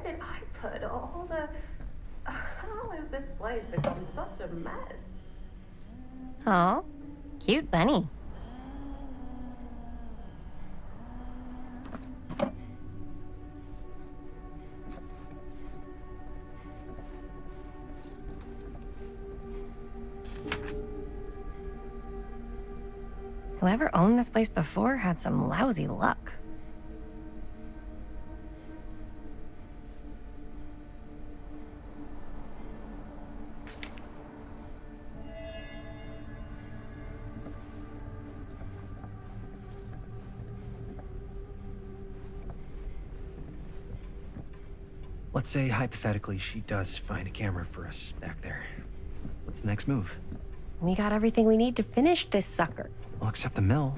did I put all the... How has this place become such a mess? Aw, cute bunny. Whoever owned this place before had some lousy luck. Let's say, hypothetically, she does find a camera for us back there. What's the next move? We got everything we need to finish this sucker. Well, except the mill.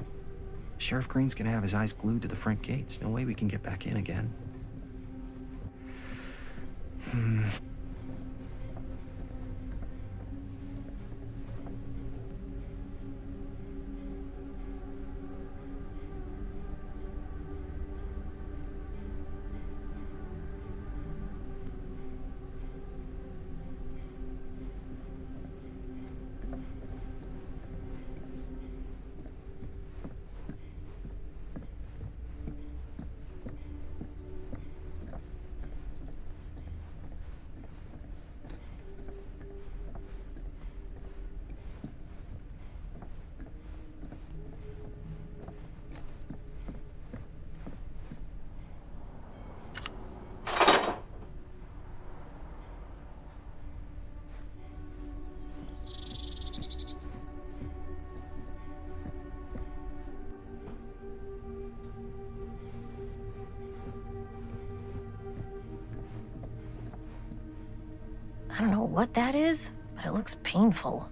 Sheriff Green's gonna have his eyes glued to the front gates. No way we can get back in again. I don't know what that is, but it looks painful.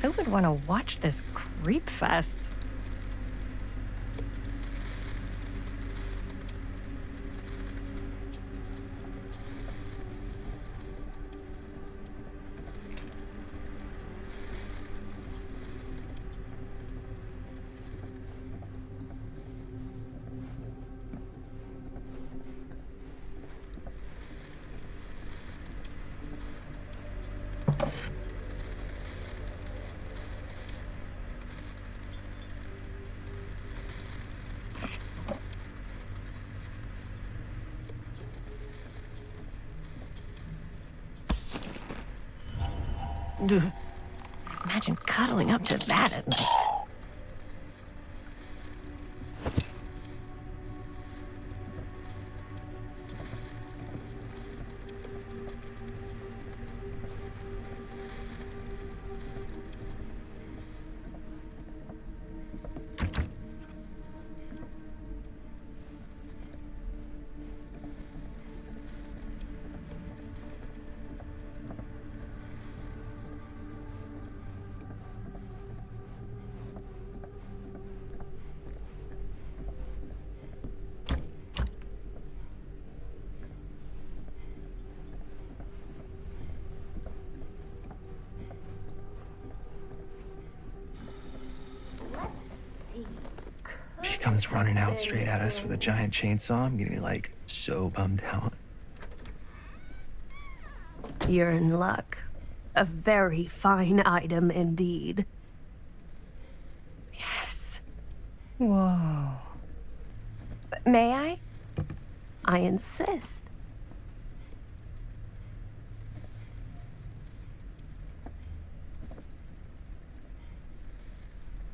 Who would want to watch this creep fest? Ugh. Imagine cuddling up to that at night. She comes running out straight at us with a giant chainsaw. I'm gonna be like so bummed out. You're in luck. A very fine item indeed. Yes. Whoa. May I? I insist.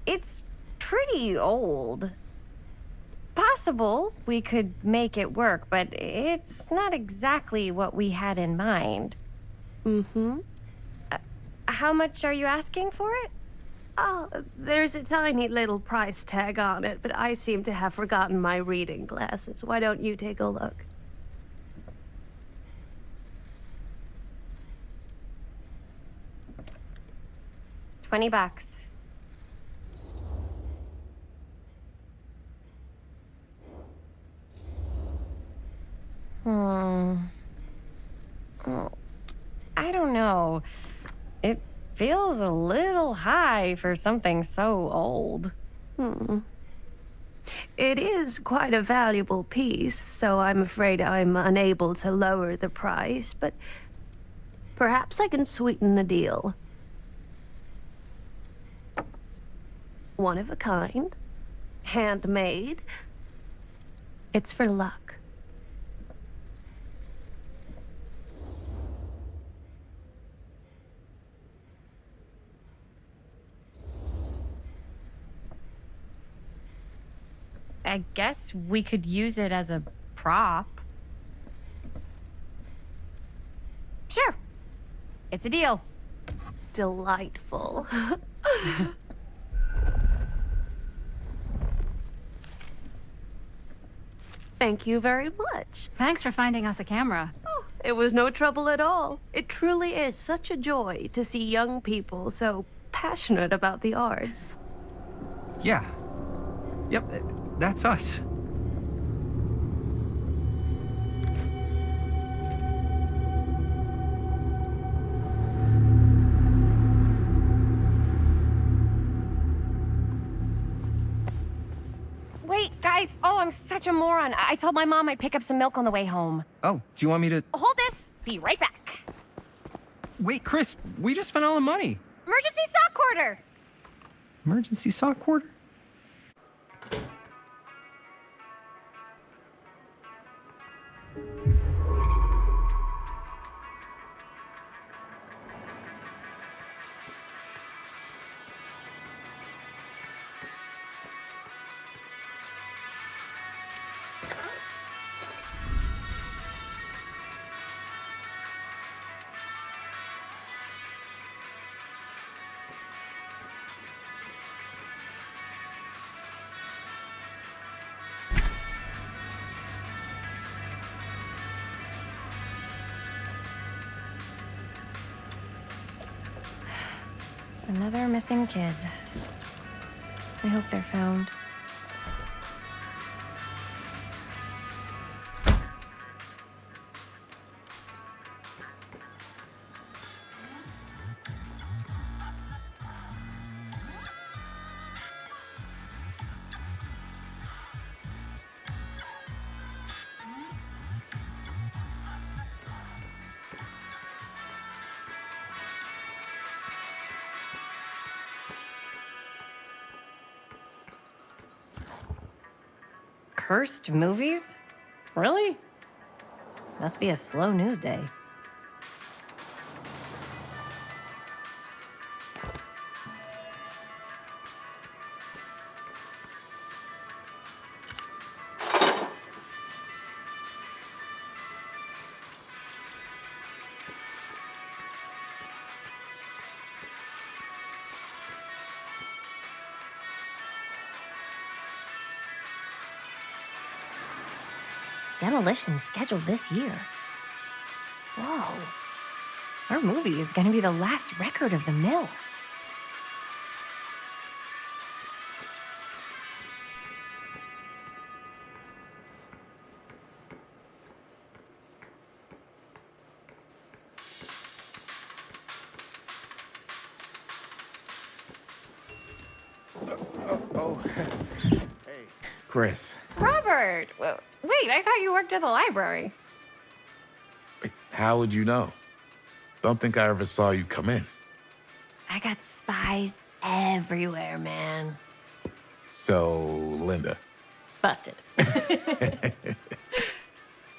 It's pretty old. Possible we could make it work, but it's not exactly what we had in mind. Mm-hmm. How much are you asking for it? Oh, there's a tiny little price tag on it, but I seem to have forgotten my reading glasses. Why don't you take a look? $20. Oh, I don't know. It feels a little high for something so old. It is quite a valuable piece, so I'm afraid I'm unable to lower the price, but perhaps I can sweeten the deal. One of a kind, handmade. It's for luck. I guess we could use it as a prop. Sure. It's a deal. Delightful. Thank you very much. Thanks for finding us a camera. Oh, it was no trouble at all. It truly is such a joy to see young people so passionate about the arts. Yeah. Yep, that's us. Wait, guys. Oh, I'm such a moron. I told my mom I'd pick up some milk on the way home. Oh, do you want me to... Hold this. Be right back. Wait, Chris, we just spent all the money. Emergency sock quarter. Emergency sock quarter? Another missing kid. I hope they're found. Cursed movies? Really? Must be a slow news day. Demolition scheduled this year. Whoa. Our movie is gonna be the last record of the mill. Oh. Hey. Chris, Robert! Wait, I thought you worked at the library. how would you know? Don't think I ever saw you come in. I got spies everywhere, man. So, Linda, Busted.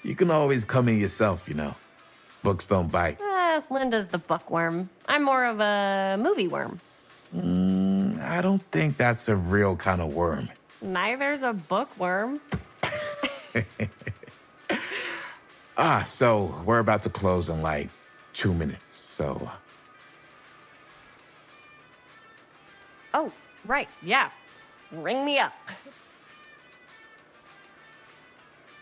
you can always come in yourself, you know. Books don't bite. Linda's the bookworm. I'm more of a movie worm. I don't think that's a real kind of worm. Neither's a bookworm. So we're about to close in like 2 minutes, so... Oh, right, yeah. Ring me up.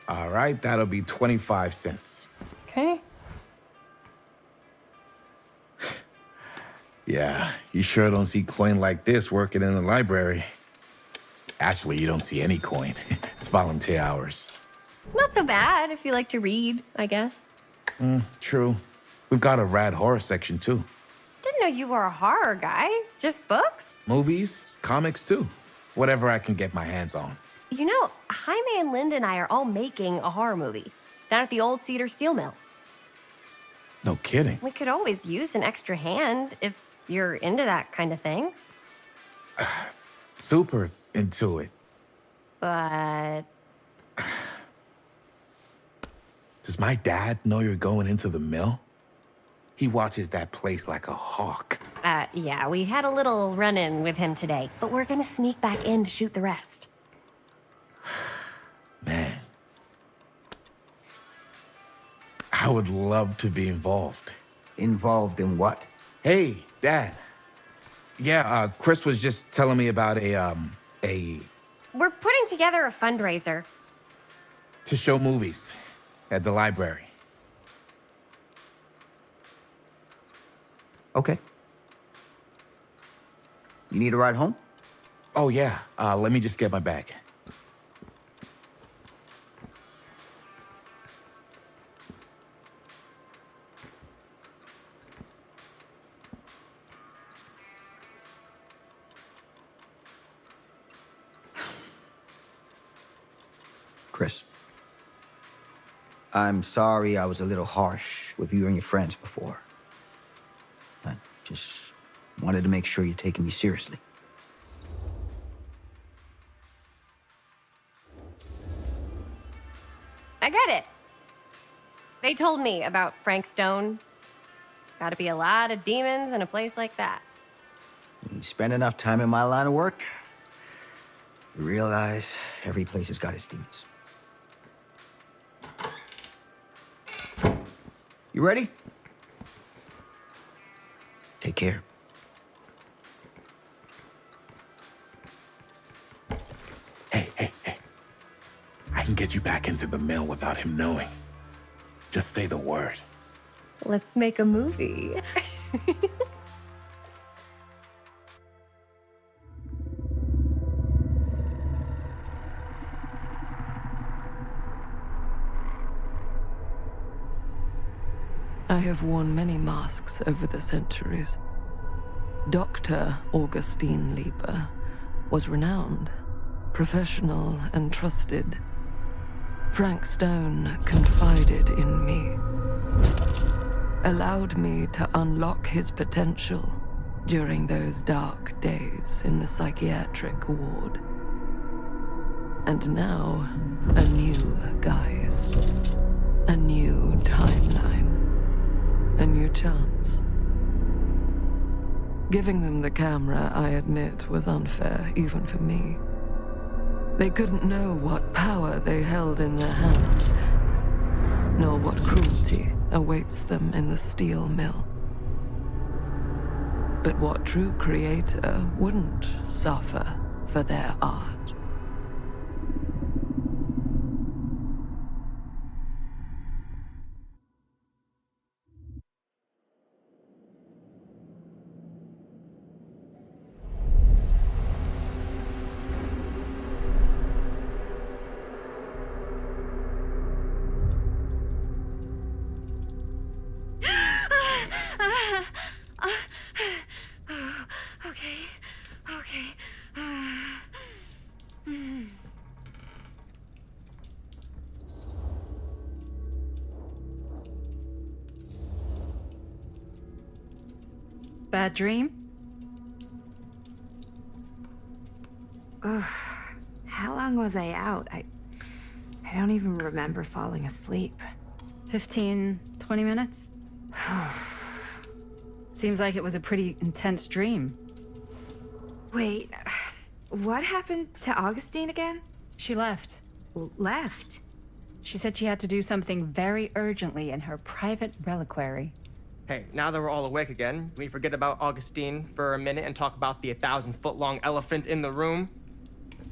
All right, that'll be 25 cents. Okay. Yeah, you sure don't see coin like this working in the library. Actually, you don't see any coin. It's volunteer hours. Not so bad if you like to read, I guess. True. We've got a rad horror section, too. Didn't know you were a horror guy. Just books? Movies, comics, too. Whatever I can get my hands on. You know, Jaime and Linda and I are all making a horror movie down at the old Cedar Steel Mill. No kidding. We could always use an extra hand if you're into that kind of thing. Super into it. But Does my dad know you're going into the mill? He watches that place like a hawk. yeah, we had a little run-in with him today, but we're gonna sneak back in to shoot the rest. Man. I would love to be involved. Involved in what? Hey, Dad. Yeah, Chris was just telling me about a We're putting together a fundraiser. to show movies at the library. Okay. You need a ride home? Oh, yeah. Let me just get my bag. Chris. I'm sorry I was a little harsh with you and your friends before. I just wanted to make sure you're taking me seriously. I get it. They told me about Frank Stone. Gotta be a lot of demons in a place like that. When you spend enough time in my line of work, you realize every place has got its demons. You ready? Take care. Hey. I can get you back into the mill without him knowing. Just say the word. Let's make a movie. I have worn many masks over the centuries. Dr. Augustine Lieber was renowned, professional, and trusted. Frank Stone confided in me, allowed me to unlock his potential during those dark days in the psychiatric ward. And now, a new guise, a new timeline. A new chance. Giving them the camera, I admit, was unfair, even for me. They couldn't know what power they held in their hands, nor what cruelty awaits them in the steel mill. But what true creator wouldn't suffer for their art? Okay. Bad dream? Ugh. How long was I out? I don't even remember falling asleep. 15, 20 minutes? Seems like it was a pretty intense dream. Wait, what happened to Augustine again? She left. Left? She said she had to do something very urgently in her private reliquary. Hey, now that we're all awake again, can we forget about Augustine for a minute and talk about the 1,000-foot-long elephant in the room?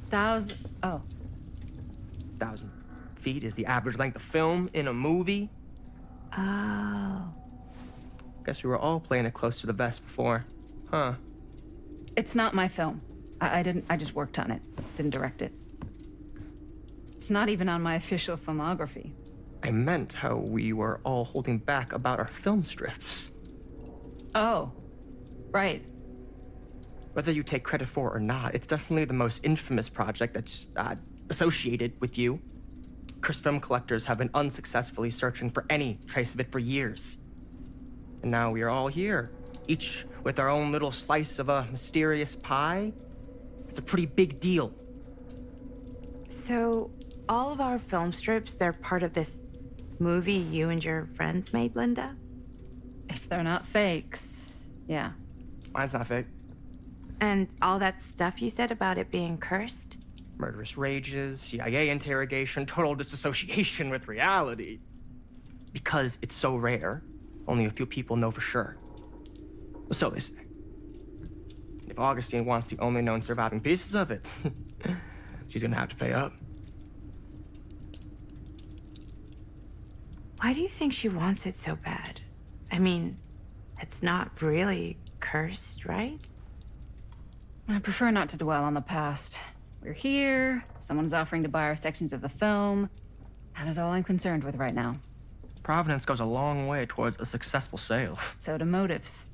1,000... oh. 1,000 feet is the average length of film in a movie. Oh. Guess we were all playing it close to the vest before. Huh. It's not my film. I just worked on it. Didn't direct it. It's not even on my official filmography. I meant how we were all holding back about our film strips. Oh, right. Whether you take credit for it or not, it's definitely the most infamous project that's associated with you. Cursed film collectors have been unsuccessfully searching for any trace of it for years. And now we are all here, each with our own little slice of a mysterious pie. It's a pretty big deal. So, all of our film strips, they're part of this movie you and your friends made, Linda? If they're not fakes, yeah. Mine's not fake. And all that stuff you said about it being cursed? Murderous rages, CIA interrogation, total disassociation with reality. Because it's so rare, only a few people know for sure. So they say. If Augustine wants the only known surviving pieces of it, she's gonna have to pay up. Why do you think she wants it so bad? I mean, it's not really cursed, right? I prefer not to dwell on the past. We're here, someone's offering to buy our sections of the film. That is all I'm concerned with right now. Providence goes a long way towards a successful sale. So do motives.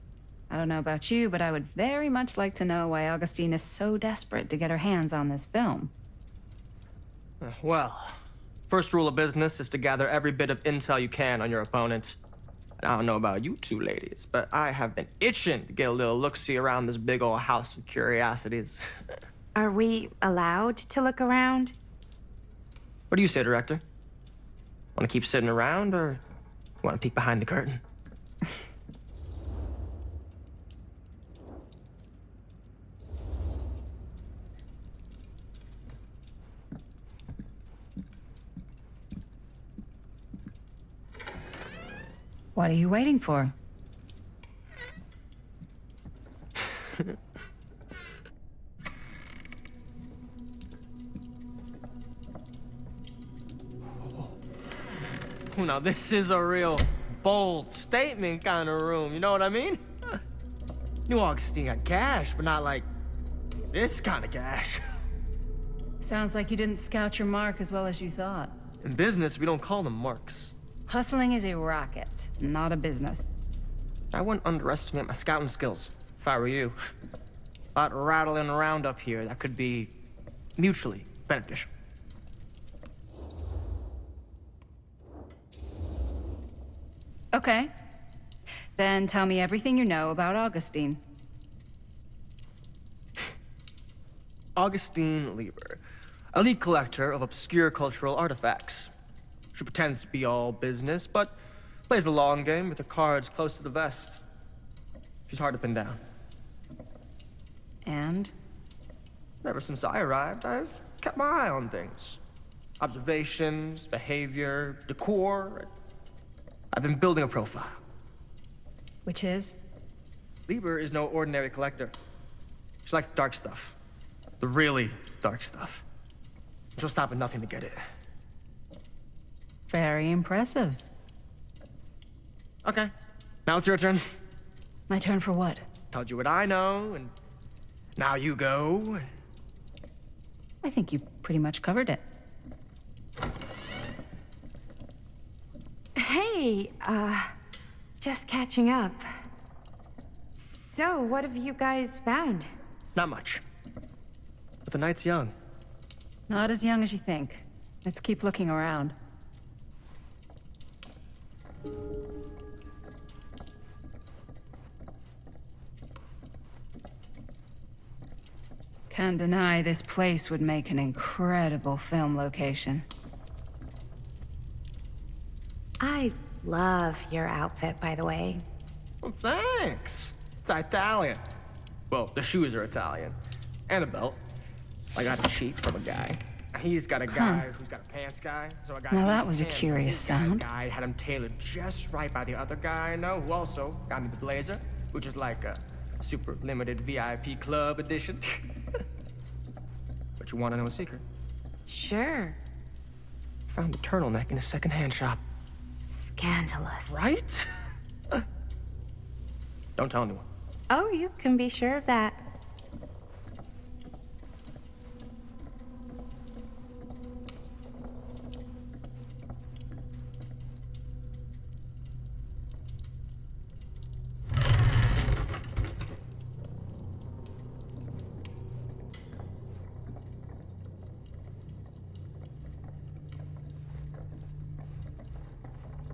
I don't know about you, but I would very much like to know why Augustine is so desperate to get her hands on this film. Well, first rule of business is to gather every bit of intel you can on your opponent. And I don't know about you two ladies, but I have been itching to get a little look-see around this big old house of curiosities. Are we allowed to look around? What do you say, director? Want to keep sitting around, or want to peek behind the curtain? What are you waiting for? Now this is a real bold statement kind of room, you know what I mean? New Augustine got cash, but not like this kind of cash. Sounds like you didn't scout your mark as well as you thought. In business, we don't call them marks. Hustling is a racket, not a business. I wouldn't underestimate my scouting skills, if I were you. A lot rattling around up here that could be mutually beneficial. Okay. Then tell me everything you know about Augustine. Augustine Lieber, elite collector of obscure cultural artifacts. She pretends to be all business, but plays the long game with the cards close to the vest. She's hard to pin down. And? Ever since I arrived, I've kept my eye on things. Observations, behavior, decor. I've been building a profile. Which is? Lieber is no ordinary collector. She likes the dark stuff. The really dark stuff. She'll stop at nothing to get it. Very impressive. Okay, now it's your turn. My turn for what? Told you what I know, and now you go. I think you pretty much covered it. Hey, just catching up. So, what have you guys found? Not much. But the night's young. Not as young as you think. Let's keep looking around. Can't deny this place would make an incredible film location. I love your outfit, by the way. Well, thanks. It's Italian. Well, the shoes are Italian. And a belt. I got a sheet from a guy. He's got a guy who's got a pants guy, so I got Now these that was a pants. curious This sound. guy had him tailored just right by the other guy I know, who also got me the blazer, which is like a super limited VIP club edition. But you want to know a secret? Sure. Found a turtleneck in a secondhand shop. Scandalous. Right? Don't tell anyone. Oh, you can be sure of that.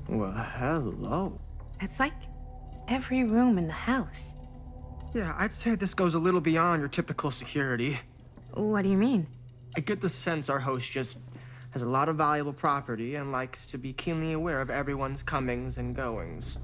Well, hello. It's like every room in the house. Yeah, I'd say this goes a little beyond your typical security. What do you mean? I get the sense our host just has a lot of valuable property and likes to be keenly aware of everyone's comings and goings.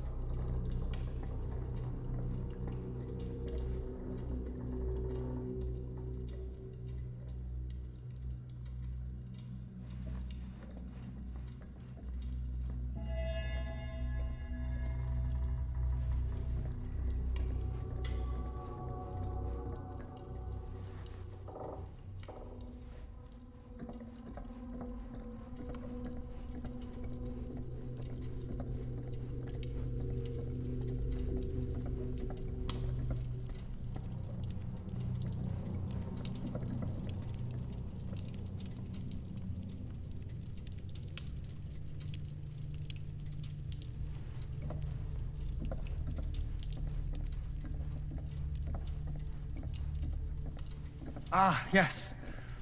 Ah, yes.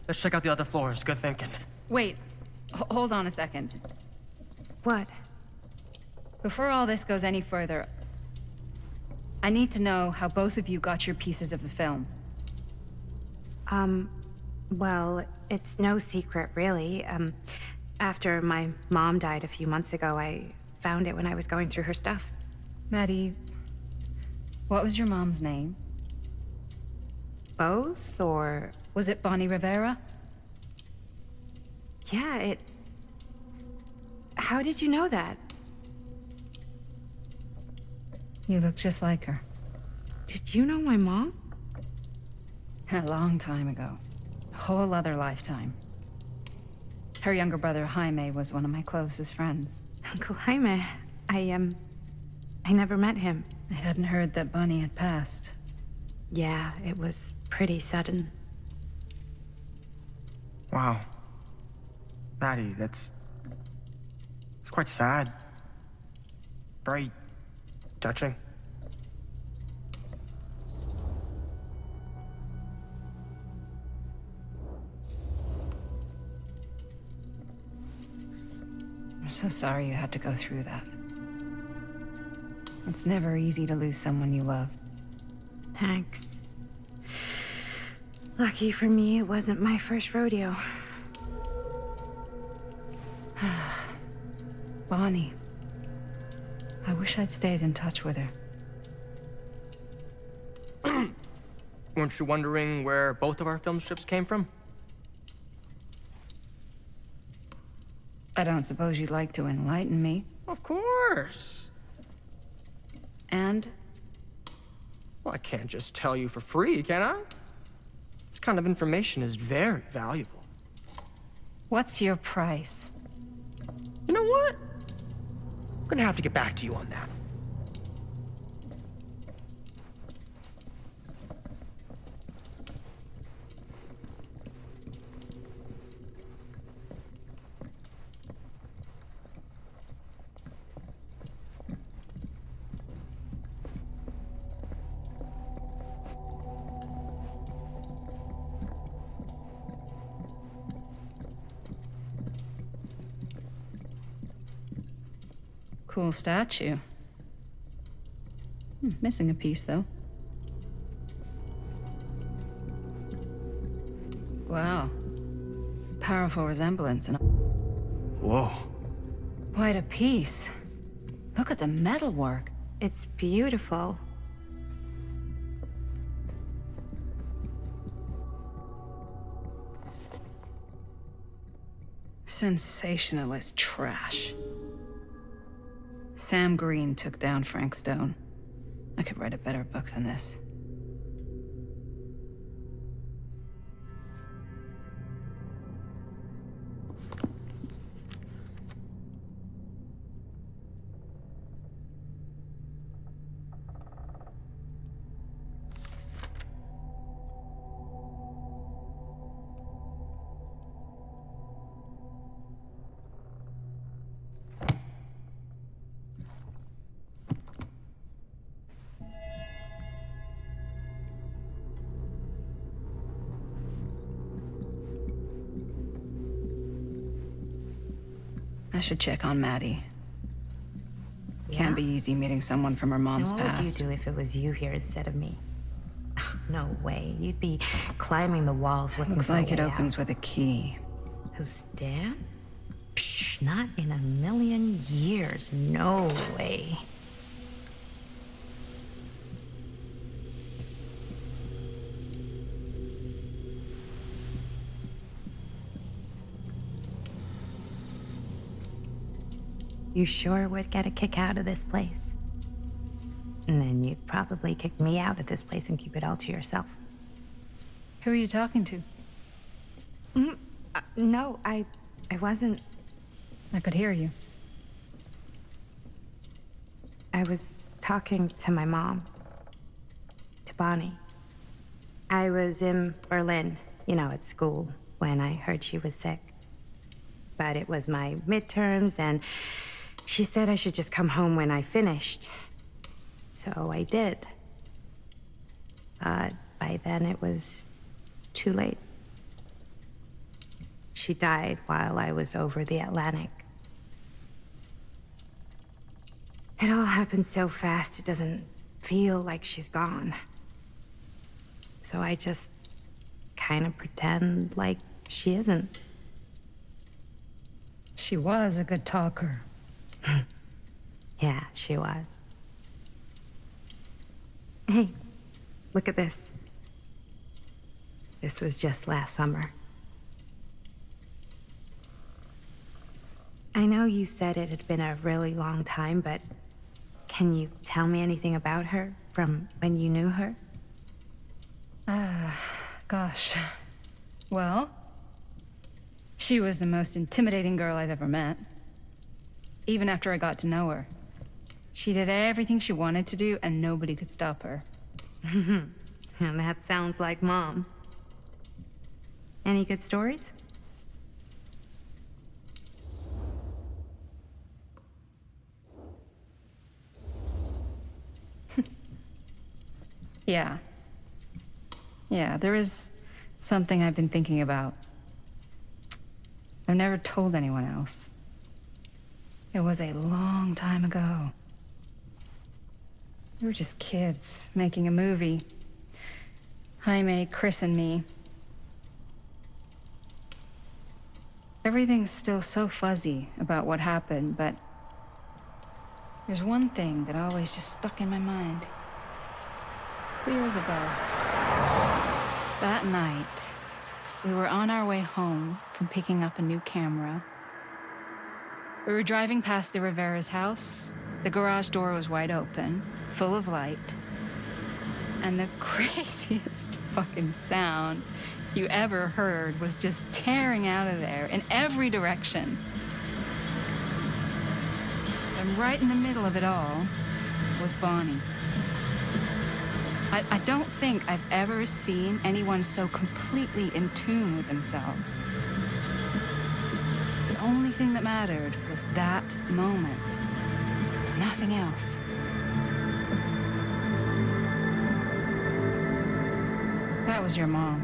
Let's check out the other floors. Good thinking. Wait, hold on a second. What? Before all this goes any further, I need to know how both of you got your pieces of the film. Well, it's no secret, really. After my mom died a few months ago, I found it when I was going through her stuff. Maddie, what was your mom's name? Both, or... Was it Bonnie Rivera? Yeah, How did you know that? You look just like her. Did you know my mom? A long time ago. A whole other lifetime. Her younger brother, Jaime, was one of my closest friends. Uncle Jaime. I never met him. I hadn't heard that Bonnie had passed. Yeah, it was pretty sudden. Wow. Maddie, it's quite sad. Very touching. I'm so sorry you had to go through that. It's never easy to lose someone you love. Thanks. Lucky for me, it wasn't my first rodeo. Bonnie. I wish I'd stayed in touch with her. Weren't you wondering where both of our film strips came from? I don't suppose you'd like to enlighten me. Of course. And? Well, I can't just tell you for free, can I? This kind of information is very valuable. What's your price? You know what? I'm gonna have to get back to you on that. Cool statue. Missing a piece, though. Wow. Powerful resemblance and... Whoa. Quite a piece. Look at the metalwork. It's beautiful. Sensationalist trash. Sam Green took down Frank Stone. I could write a better book than this. I should check on Maddie. Can't be easy meeting someone from her mom's And what past. would you do if it was you here instead of me? No way. You'd be climbing the walls looking Looks for a like it way opens out. with a key. Who's Dan? Psh, not in a million years. No way. You sure would get a kick out of this place. And then you'd probably kick me out of this place and keep it all to yourself. Who are you talking to? No, I wasn't. I could hear you. I was talking to my mom. To Bonnie. I was in Berlin, at school, when I heard she was sick. But it was my midterms, and she said I should just come home when I finished. So I did. But by then it was too late. She died while I was over the Atlantic. It all happened so fast, it doesn't feel like she's gone. So I just kind of pretend like she isn't. She was a good talker. Yeah, she was. Hey, look at this. This was just last summer. I know you said it had been a really long time, but can you tell me anything about her from when you knew her? Gosh. Well, she was the most intimidating girl I've ever met. Even after I got to know her. She did everything she wanted to do, and nobody could stop her. And that sounds like Mom. Any good stories? Yeah. Yeah, there is something I've been thinking about. I've never told anyone else. It was a long time ago. We were just kids, making a movie. Jaime, Chris, and me. Everything's still so fuzzy about what happened, but there's one thing that always just stuck in my mind. Clear as a bell. That night, we were on our way home from picking up a new camera. We were driving past the Rivera's house. The garage door was wide open, full of light. And the craziest fucking sound you ever heard was just tearing out of there in every direction. And right in the middle of it all was Bonnie. I don't think I've ever seen anyone so completely in tune with themselves. The only thing that mattered was that moment. Nothing else. That was your mom.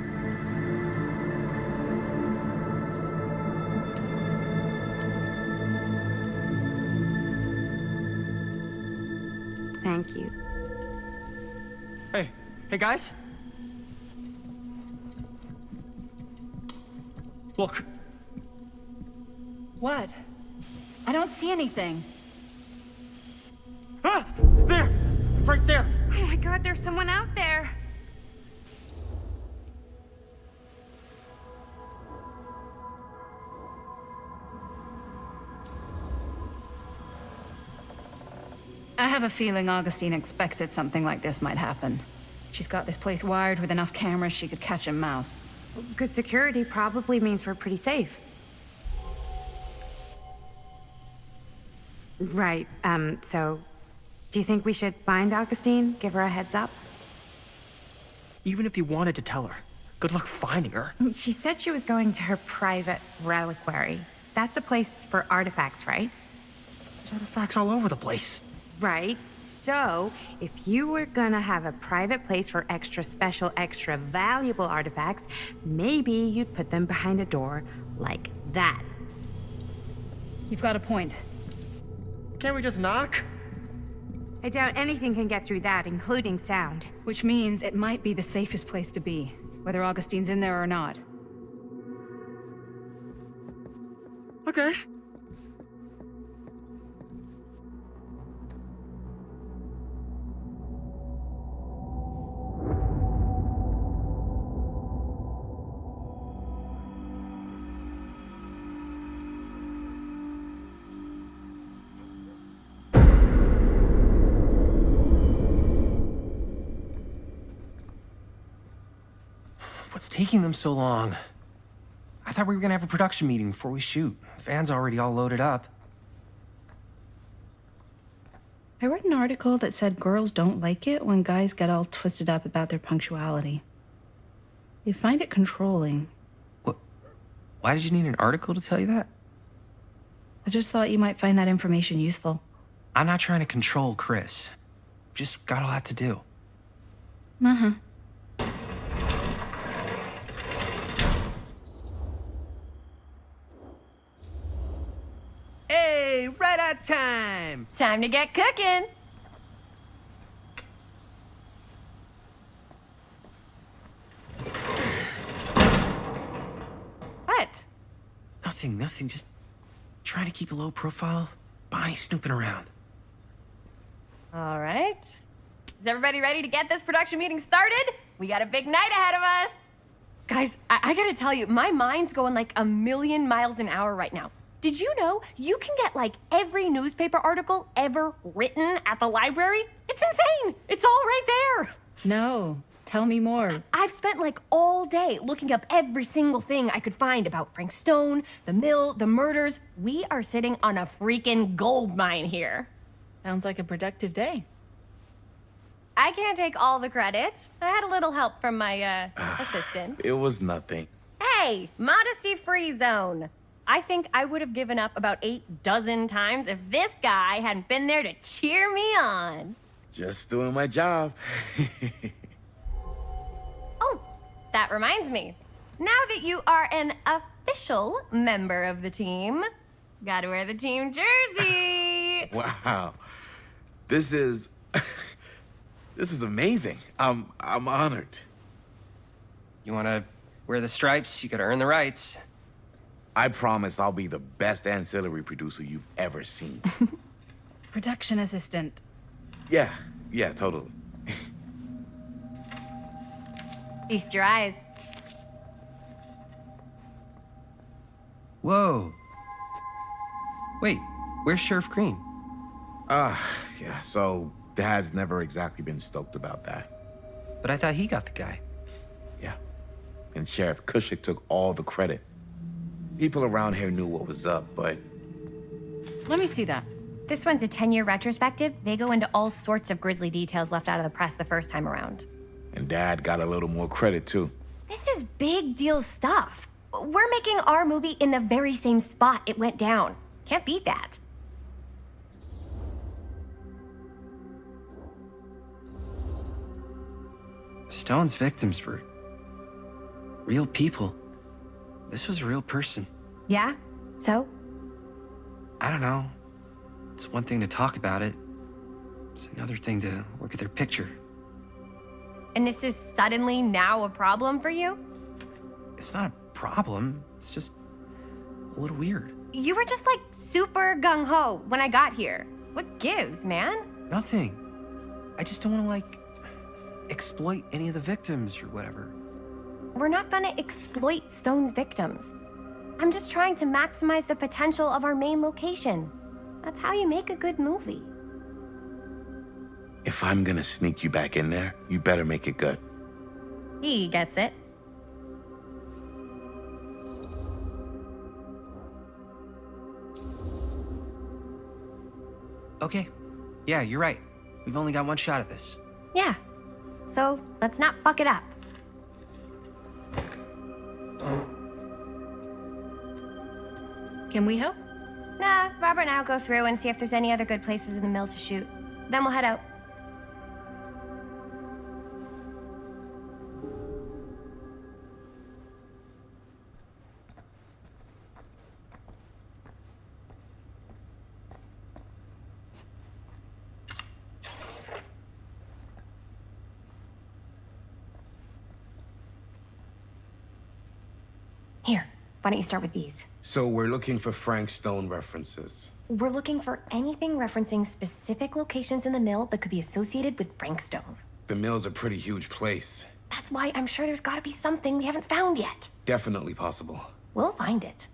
Thank you. Hey guys? Look. What? I don't see anything. Ah! There! Right there! Oh my God, there's someone out there. I have a feeling Augustine expected something like this might happen. She's got this place wired with enough cameras she could catch a mouse. Good security probably means we're pretty safe. Right, so do you think we should find Augustine? Give her a heads up? Even if you wanted to tell her, good luck finding her. She said she was going to her private reliquary. That's a place for artifacts, right? There's artifacts all over the place. Right. So, if you were gonna have a private place for extra special, extra valuable artifacts, maybe you'd put them behind a door like that. You've got a point. Can't we just knock? I doubt anything can get through that, including sound. Which means it might be the safest place to be, whether Augustine's in there or not. Okay. What's taking them so long? I thought we were gonna have a production meeting before we shoot. The van's already all loaded up. I read an article that said girls don't like it when guys get all twisted up about their punctuality. They find it controlling. What? Why did you need an article to tell you that? I just thought you might find that information useful. I'm not trying to control Chris. Just got a lot to do. Uh-huh. Hey, right on time! Time to get cooking. What? Nothing, just trying to keep a low profile. Bonnie snooping around. All right. Is everybody ready to get this production meeting started? We got a big night ahead of us. Guys, I gotta tell you, my mind's going like a million miles an hour right now. Did you know you can get like every newspaper article ever written at the library? It's insane. It's all right there. No. Tell me more. I've spent like all day looking up every single thing I could find about Frank Stone, the mill, the murders. We are sitting on a freaking gold mine here. Sounds like a productive day. I can't take all the credit. I had a little help from my assistant. It was nothing. Hey, modesty-free zone. I think I would have given up about 8 dozen times if this guy hadn't been there to cheer me on. Just doing my job. Oh, that reminds me. Now that you are an official member of the team, gotta wear the team jersey. Wow. This is amazing. I'm honored. You wanna wear the stripes? You gotta earn the rights. I promise I'll be the best ancillary producer you've ever seen. Production assistant. Yeah, totally. Feast your eyes. Whoa. Wait, where's Sheriff Green? Yeah, so Dad's never exactly been stoked about that. But I thought he got the guy. Yeah. And Sheriff Cushik took all the credit. People around here knew what was up, but... Let me see that. This one's a 10-year retrospective. They go into all sorts of grisly details left out of the press the first time around. And Dad got a little more credit, too. This is big deal stuff. We're making our movie in the very same spot it went down. Can't beat that. Stone's victims were real people. This was a real person. Yeah? So? I don't know. It's one thing to talk about it. It's another thing to look at their picture. And this is suddenly now a problem for you? It's not a problem. It's just a little weird. You were just like super gung-ho when I got here. What gives, man? Nothing. I just don't want to, like, exploit any of the victims or whatever. We're not gonna exploit Stone's victims. I'm just trying to maximize the potential of our main location. That's how you make a good movie. If I'm gonna sneak you back in there, you better make it good. He gets it. Okay. Yeah, you're right. We've only got one shot at this. Yeah. So let's not fuck it up. Can we help? Nah, Robert and I'll go through and see if there's any other good places in the mill to shoot. Then we'll head out. Why don't you start with these? So we're looking for Frank Stone references. We're looking for anything referencing specific locations in the mill that could be associated with Frank Stone. The mill's a pretty huge place. That's why I'm sure there's gotta be something we haven't found yet. Definitely possible. We'll find it.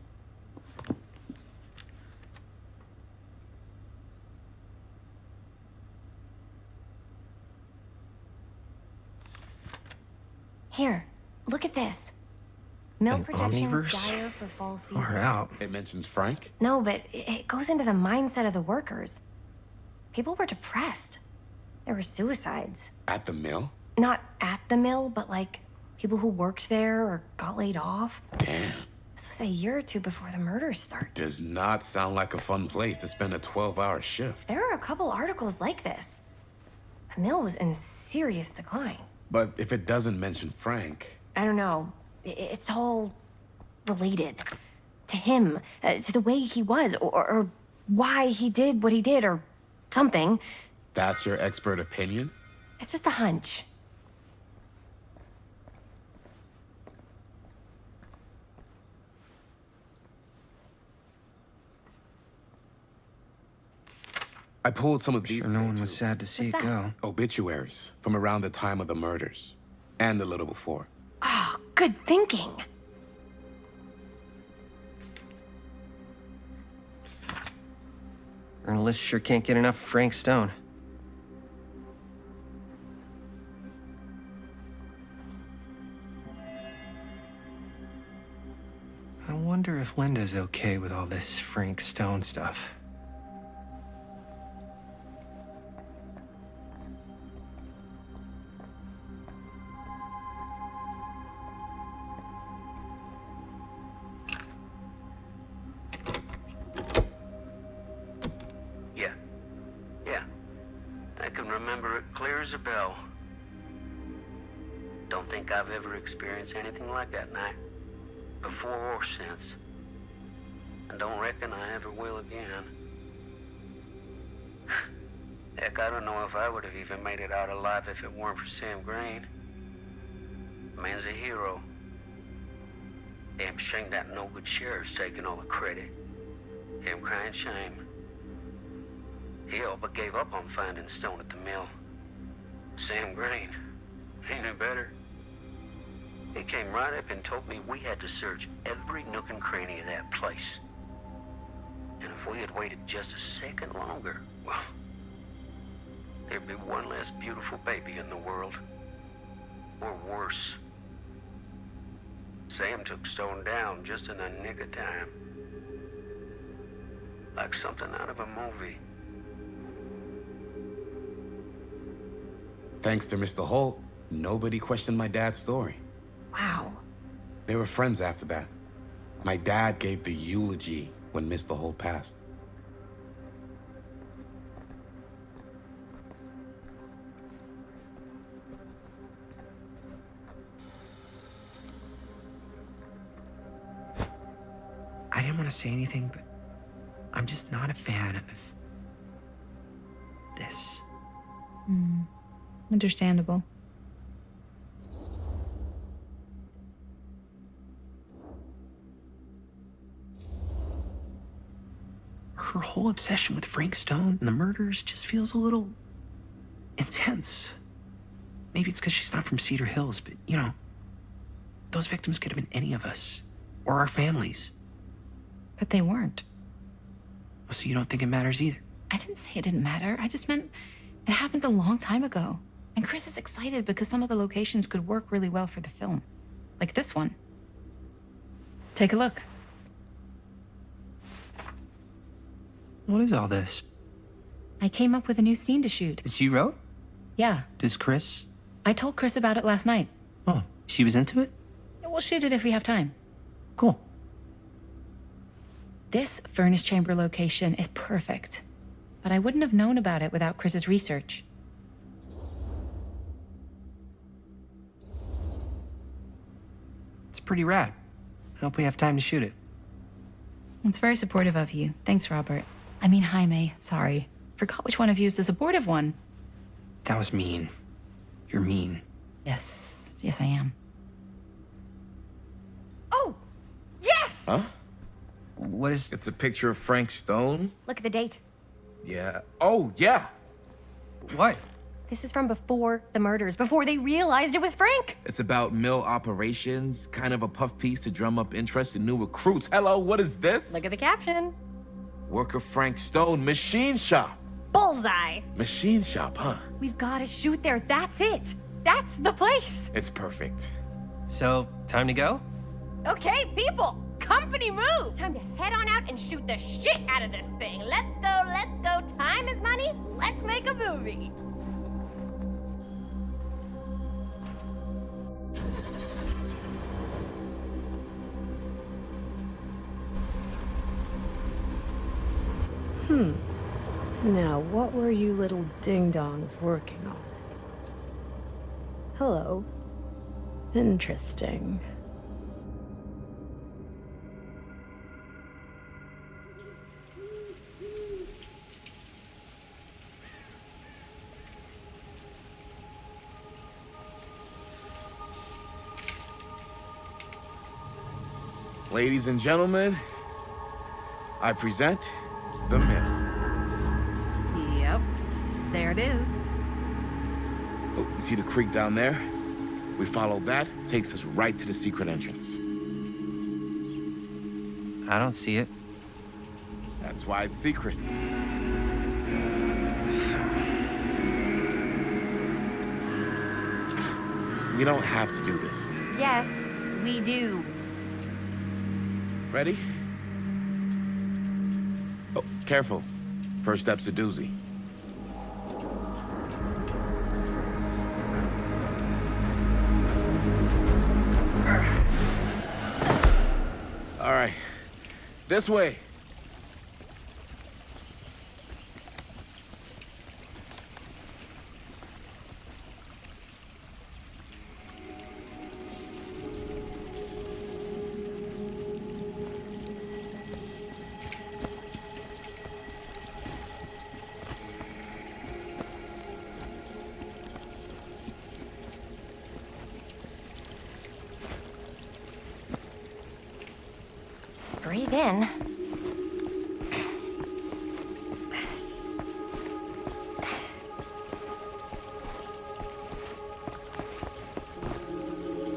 Here, look at this. Mill An projections omniverse? dire for fall season. Far out. It mentions Frank? No, but it goes into the mindset of the workers. People were depressed. There were suicides. At the mill? Not at the mill, but like people who worked there or got laid off. Damn. This was a year or two before the murders start. Does not sound like a fun place to spend a 12-hour shift. There are a couple articles like this. The mill was in serious decline. But if it doesn't mention Frank... I don't know. It's all related. To him, to the way he was, or why he did what he did, or something. That's your expert opinion? It's just a hunch. I pulled some of these... Sure no one was sad to see it go. Obituaries from around the time of the murders. And a little before. Oh, good thinking. Journalists sure can't get enough of Frank Stone. I wonder if Linda's okay with all this Frank Stone stuff. As a bell. Don't think I've ever experienced anything like that night, before or since. And don't reckon I ever will again. Heck, I don't know if I would have even made it out alive if it weren't for Sam Green. Man's a hero. Damn shame that no-good sheriff's taking all the credit. Him crying shame. He all but gave up on finding Stone at the mill. Sam Green, he knew better. He came right up and told me we had to search every nook and cranny of that place. And if we had waited just a second longer, well, there'd be one less beautiful baby in the world. Or worse. Sam took Stone down just in the nick of time. Like something out of a movie. Thanks to Mr. Holt, nobody questioned my dad's story. Wow. They were friends after that. My dad gave the eulogy when Mr. Holt passed. I didn't want to say anything, but I'm just not a fan of this. Understandable. Her whole obsession with Frank Stone and the murders just feels a little intense. Maybe it's because she's not from Cedar Hills, but, you know, those victims could have been any of us, or our families. But they weren't. So you don't think it matters either? I didn't say it didn't matter. I just meant it happened a long time ago. And Chris is excited because some of the locations could work really well for the film. Like this one. Take a look. What is all this? I came up with a new scene to shoot. That you wrote? Yeah. Does Chris? I told Chris about it last night. Oh, she was into it? We'll shoot it if we have time. Cool. This furnace chamber location is perfect. But I wouldn't have known about it without Chris's research. It's pretty rad. I hope we have time to shoot it. It's very supportive of you. Thanks, Robert. I mean, Jaime, sorry. Forgot which one of you is the supportive one. That was mean. You're mean. Yes, I am. Oh, yes! this? Huh? What is... It's a picture of Frank Stone. Look at the date. Yeah. Oh, yeah. What? This is from before the murders, before they realized it was Frank. It's about mill operations, kind of a puff piece to drum up interest in new recruits. Hello, what is this? Look at the caption. Worker Frank Stone, machine shop. Bullseye. Machine shop, huh? We've got to shoot there. That's it. That's the place. It's perfect. So, time to go? Okay, people. Company move. Time to head on out and shoot the shit out of this thing. Let's go, let's go. Time is money. Let's make a movie. Now, what were you little ding-dongs working on? Hello. Interesting. Ladies and gentlemen, I present the mill. Yep. There it is. Oh, you see the creek down there? We follow that, takes us right to the secret entrance. I don't see it. That's why it's secret. We don't have to do this. Yes, we do. Ready? Oh, careful. First step's a doozy. All right, this way. Breathe in.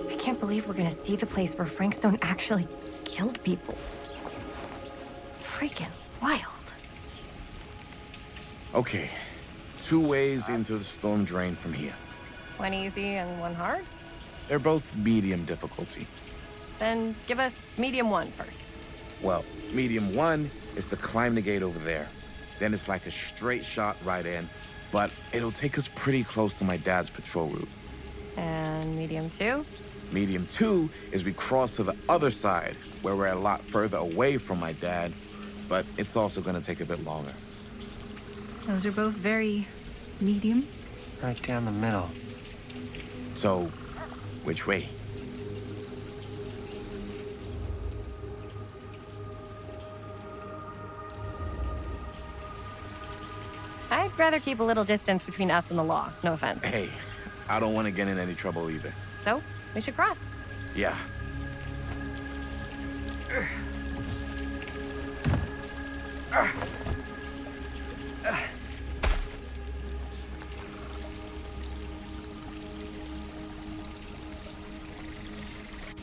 I can't believe we're gonna see the place where Frank Stone actually killed people. Freaking wild. Okay, 2 ways into the storm drain from here. One easy and one hard? They're both medium difficulty. Then give us medium one first. Well, medium 1 is to climb the gate over there. Then it's like a straight shot right in, but it'll take us pretty close to my dad's patrol route. And medium two? Medium 2 is we cross to the other side, where we're a lot further away from my dad, but it's also gonna take a bit longer. Those are both very medium. Right down the middle. So, which way? I'd rather keep a little distance between us and the law. No offense. Hey, I don't want to get in any trouble either. So, we should cross. Yeah.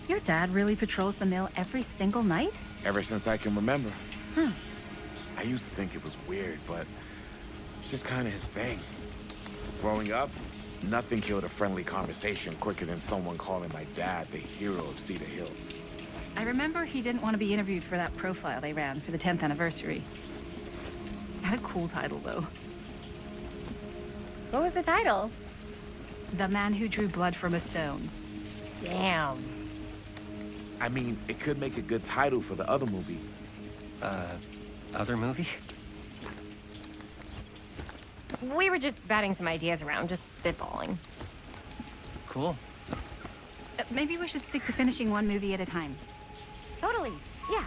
Your dad really patrols the mill every single night? Ever since I can remember. Huh. I used to think it was weird, but it's just kind of his thing. Growing up, nothing killed a friendly conversation quicker than someone calling my dad the hero of Cedar Hills. I remember he didn't want to be interviewed for that profile they ran for the 10th anniversary. Had a cool title, though. What was the title? The Man Who Drew Blood from a Stone. Damn. I mean, it could make a good title for the other movie. Other movie? We were just batting some ideas around, just spitballing. Cool. Maybe we should stick to finishing one movie at a time. Totally. Yeah.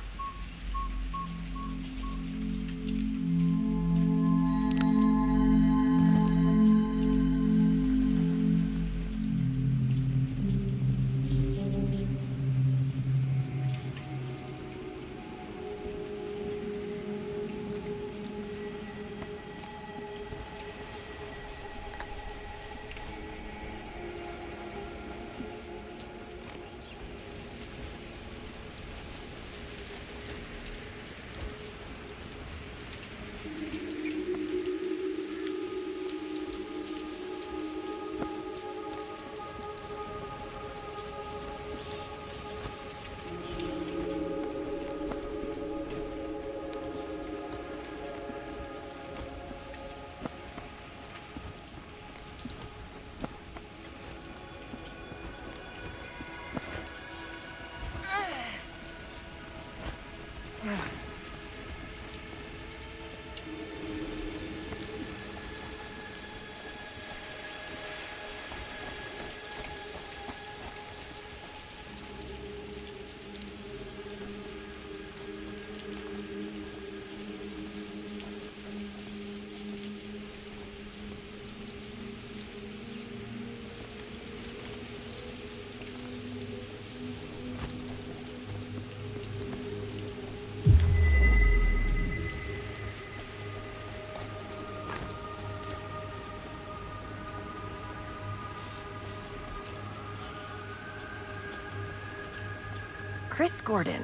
Chris Gordon.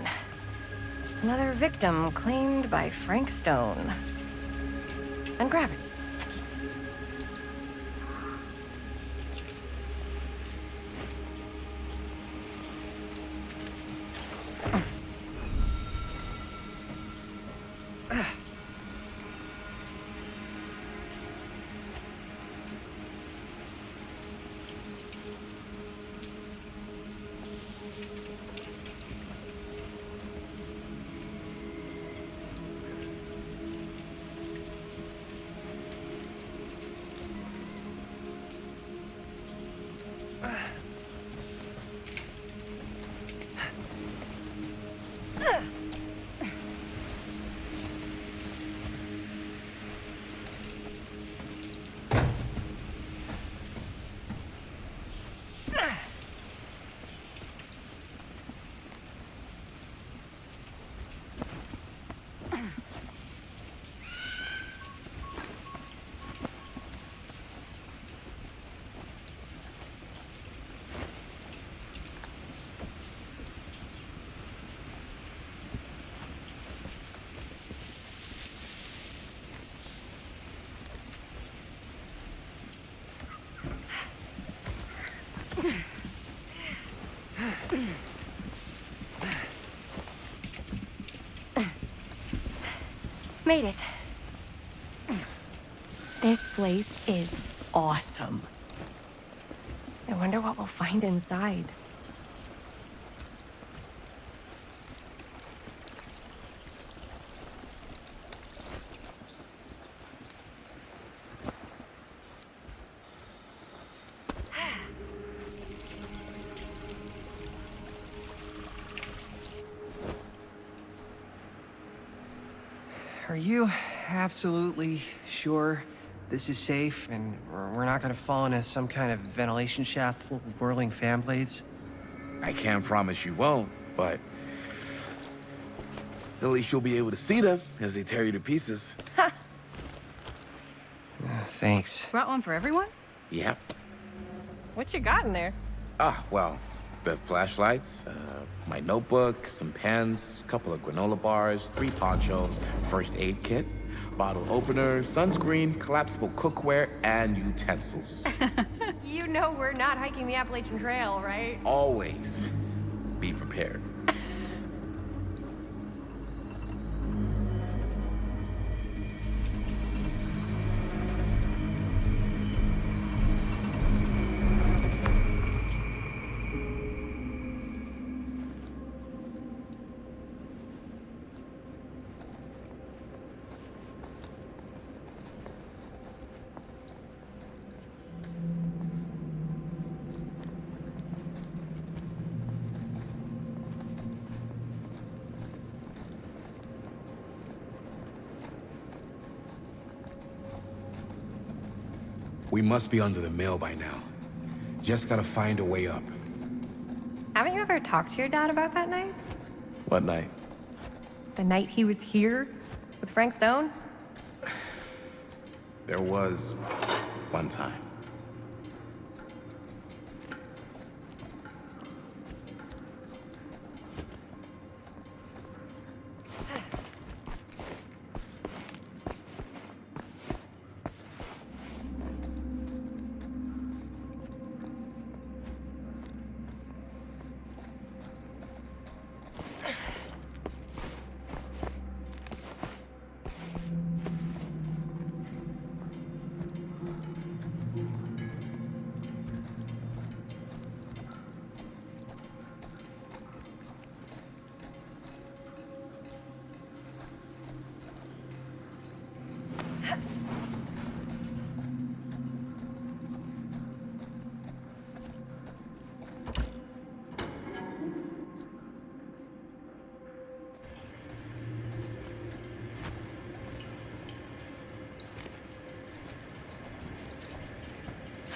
Another victim claimed by Frank Stone. And gravity. Made it. This place is awesome. I wonder what we'll find inside. Are you absolutely sure this is safe and we're not gonna fall into some kind of ventilation shaft full of whirling fan blades? I can't promise you won't, but at least you'll be able to see them as they tear you to pieces. Thanks. Brought one for everyone? Yep. What you got in there? Well, the flashlights, my notebook, some pens, a couple of granola bars, 3 ponchos, first aid kit, bottle opener, sunscreen, collapsible cookware, and utensils. You know we're not hiking the Appalachian Trail, right? Always be prepared. We must be under the mill by now. Just gotta find a way up. Haven't you ever talked to your dad about that night? What night? The night he was here with Frank Stone? There was one time.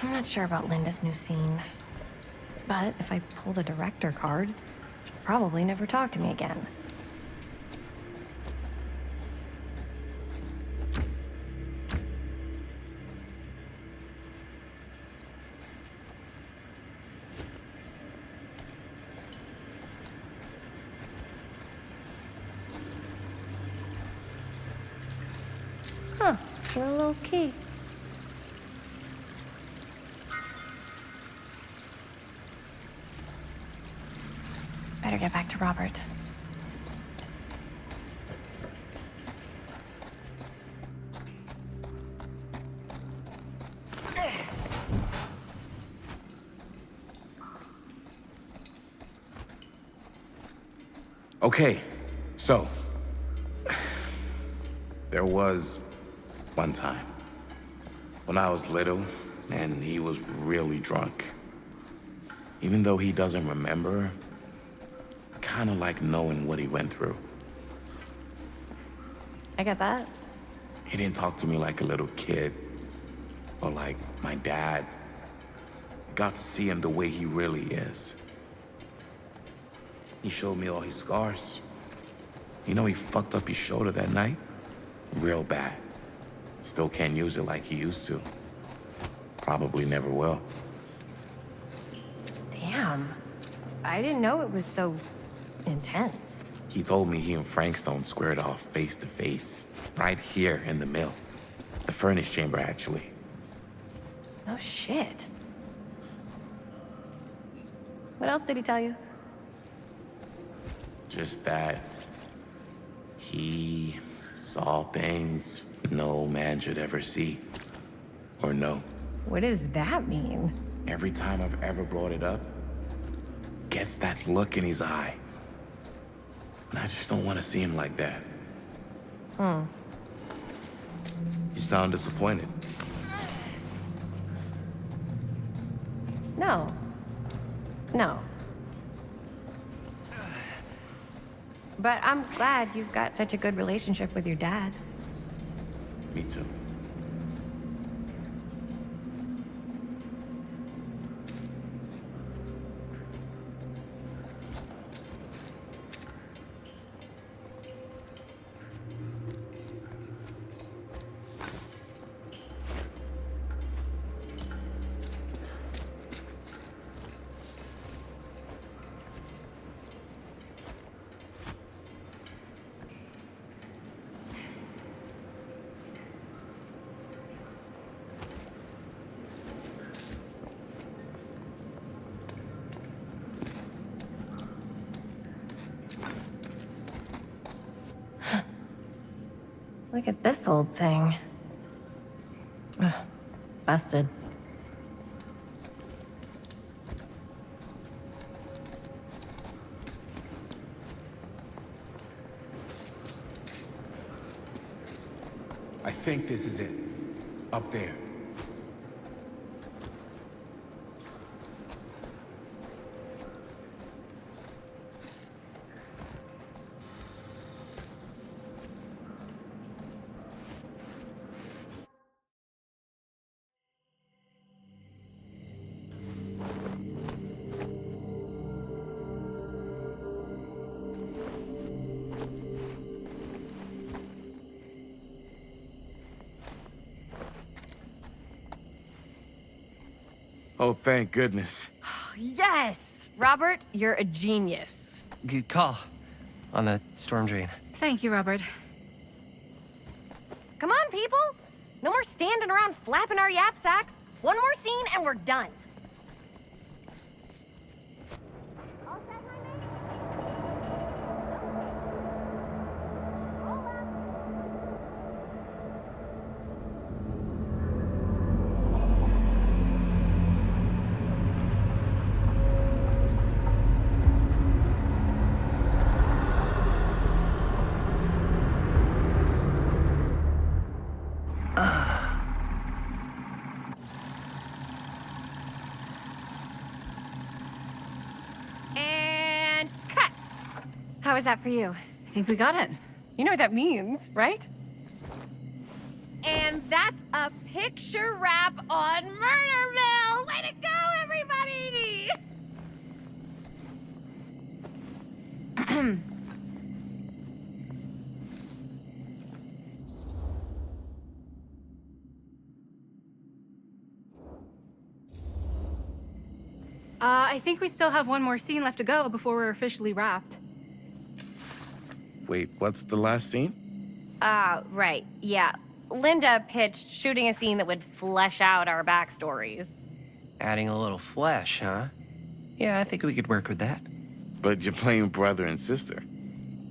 I'm not sure about Linda's new scene. But if I pull the director card, she'll probably never talk to me again. Huh, a little key. Better get back to Robert. Okay, so there was one time when I was little and he was really drunk. Even though he doesn't remember, I kind of like knowing what he went through. I get that. He didn't talk to me like a little kid or like my dad. I got to see him the way he really is. He showed me all his scars. You know, he fucked up his shoulder that night? Real bad. Still can't use it like he used to. Probably never will. Damn. I didn't know it was so intense. He told me he and Frank Stone squared off face to face, right here in the mill. The furnace chamber, actually. Oh, shit. What else did he tell you? Just that he saw things no man should ever see or know. What does that mean? Every time I've ever brought it up, gets that look in his eye. And I just don't want to see him like that. You sound disappointed. No. No. But I'm glad you've got such a good relationship with your dad. Me too. Look at this old thing. Ugh, busted. I think this is it. Up there. Oh, thank goodness. Yes! Robert, you're a genius. Good call on the storm drain. Thank you, Robert. Come on, people! No more standing around flapping our yap sacks. One more scene and we're done. And cut! How was that for you? I think we got it. You know what that means, right? And that's a picture wrap on Murder Mill! Way to go, everybody! I think we still have one more scene left to go before we're officially wrapped. Wait, what's the last scene? Right, yeah. Linda pitched shooting a scene that would flesh out our backstories. Adding a little flesh, huh? Yeah, I think we could work with that. But you're playing brother and sister.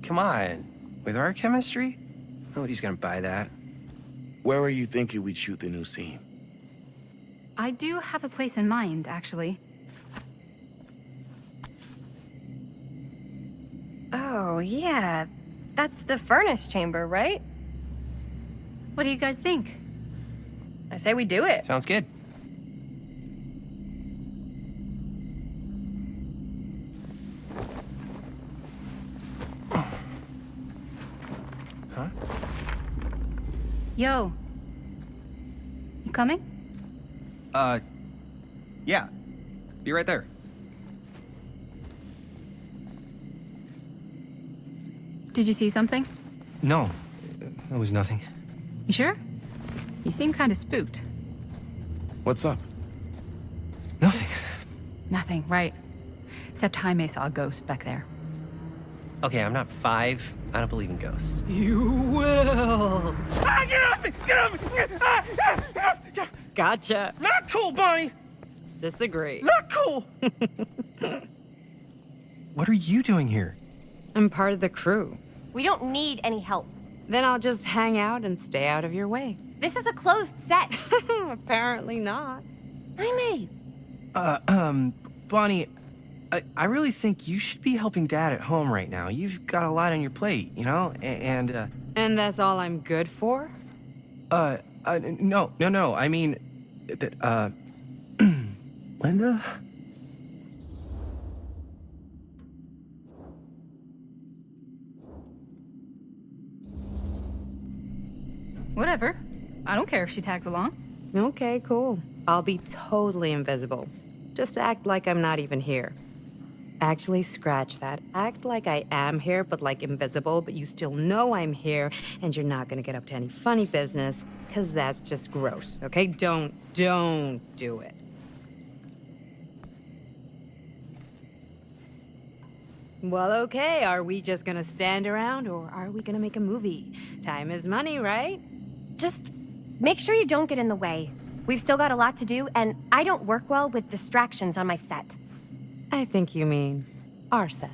Come on. With our chemistry? Nobody's gonna buy that. Where are you thinking we'd shoot the new scene? I do have a place in mind, actually. Oh, yeah. That's the furnace chamber, right? What do you guys think? I say we do it. Sounds good. Huh? Yo. You coming? Yeah. Be right there. Did you see something? No, it was nothing. You sure? You seem kind of spooked. What's up? Nothing. Nothing, right. Except Jaime saw a ghost back there. Okay, I'm not 5. I don't believe in ghosts. You will. Ah, get off me! Get off me! Get off! Gotcha. Not cool, Bonnie! Disagree. Not cool! What are you doing here? I'm part of the crew. We don't need any help. Then I'll just hang out and stay out of your way. This is a closed set. Apparently not. Jaime! Bonnie, I really think you should be helping Dad at home right now. You've got a lot on your plate, you know? And that's all I'm good for? No. I mean, Linda? Whatever. I don't care if she tags along. Okay, cool. I'll be totally invisible. Just act like I'm not even here. Actually, scratch that. Act like I am here, but like invisible, but you still know I'm here, and you're not gonna get up to any funny business, because that's just gross, okay? Don't do it. Well, okay, are we just gonna stand around, or are we gonna make a movie? Time is money, right? Just make sure you don't get in the way. We've still got a lot to do, and I don't work well with distractions on my set. I think you mean our set.